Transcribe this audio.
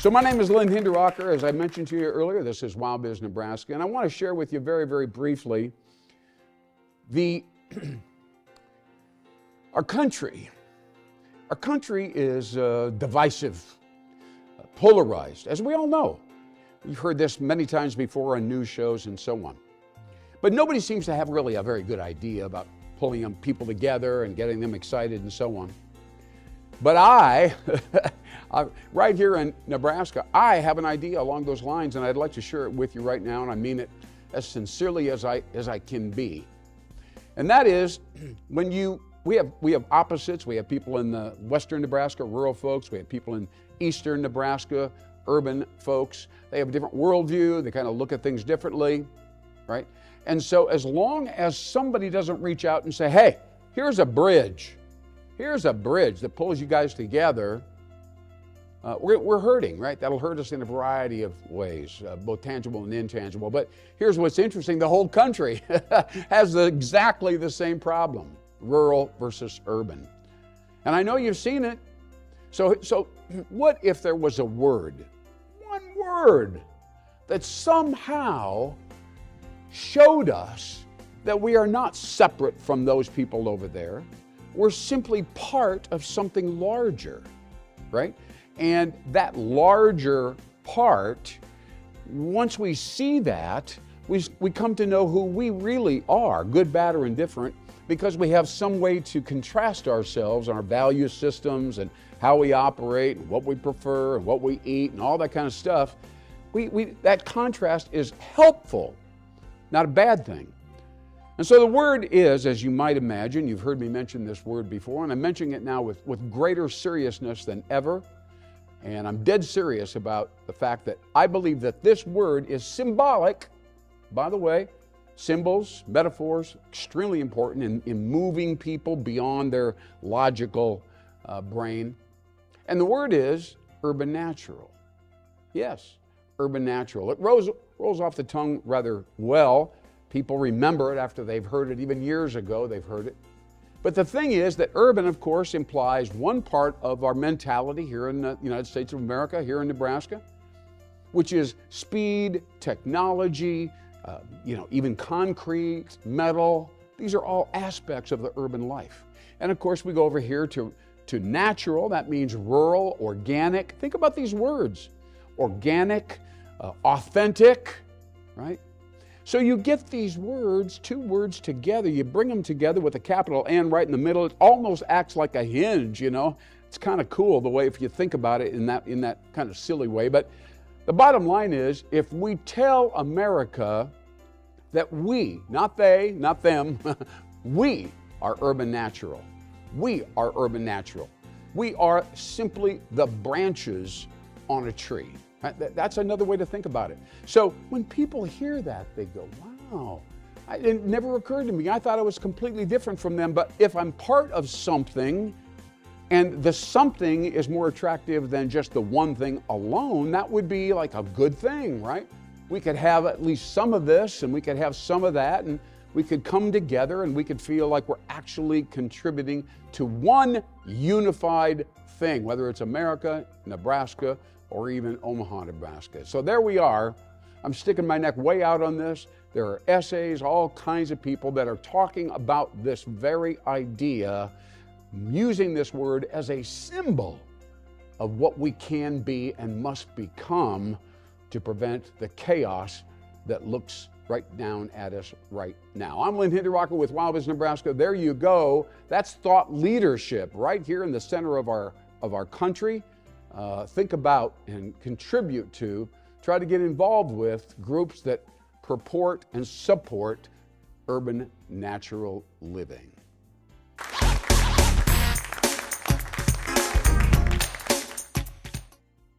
So my name is Lynn hinderaker. As I mentioned to you earlier, this is WowBiz, Nebraska, and I want to share with you very, very briefly our country. Our country is divisive, polarized, as we all know. You've heard this many times before on news shows and so on. But nobody seems to have really a very good idea about pulling people together and getting them excited and so on. But I, right here in Nebraska, I have an idea along those lines, and I'd like to share it with you right now, and I mean it as sincerely as I can be. And that is, when we have opposites. We have people in the western Nebraska, rural folks. We have people in eastern Nebraska, urban folks. They have a different worldview. They kind of look at things differently, right? And so as long as somebody doesn't reach out and say, hey, here's a bridge. Here's a bridge that pulls you guys together. We're hurting, right? That'll hurt us in a variety of ways, both tangible and intangible. But here's what's interesting. The whole country has exactly the same problem, rural versus urban. And I know you've seen it. So what if there was a word, one word, that somehow showed us that we are not separate from those people over there? We're simply part of something larger, right? And that larger part, once we see that, we come to know who we really are, good, bad, or indifferent, because we have some way to contrast ourselves, our value systems, and how we operate, and what we prefer, and what we eat, and all that kind of stuff. That contrast is helpful, not a bad thing. And so the word is, as you might imagine, you've heard me mention this word before, and I'm mentioning it now with greater seriousness than ever. And I'm dead serious about the fact that I believe that this word is symbolic. By the way, symbols, metaphors, extremely important in moving people beyond their logical brain. And the word is UrbaNatural. Yes, UrbaNatural. It rolls off the tongue rather well. People remember it after they've heard it, even years ago they've heard it. But the thing is that urban, of course, implies one part of our mentality here in the United States of America, here in Nebraska, which is speed, technology, even concrete, metal. These are all aspects of the urban life. And of course, we go over here to natural. That means rural, organic. Think about these words: organic, authentic, right? So you get these words, two words together, you bring them together with a capital N right in the middle. It almost acts like a hinge, you know. It's kind of cool the way, if you think about it in that kind of silly way. But the bottom line is, if we tell America that we, not they, not them, we are UrbaNatural. We are UrbaNatural. We are simply the branches on a tree. That's another way to think about it. So when people hear that, they go, wow, it never occurred to me. I thought I was completely different from them. But if I'm part of something, and the something is more attractive than just the one thing alone, that would be like a good thing, right? We could have at least some of this, and we could have some of that, and we could come together, and we could feel like we're actually contributing to one unified thing, whether it's America, Nebraska, or even Omaha, Nebraska. So there we are. I'm sticking my neck way out on this. There are essays, all kinds of people that are talking about this very idea, using this word as a symbol of what we can be and must become to prevent the chaos that looks right down at us right now. I'm Lynn hinderaker with WowBiz, Nebraska. There you go. That's thought leadership right here in the center of our country. Think about and contribute to, try to get involved with groups that purport and support urban natural living.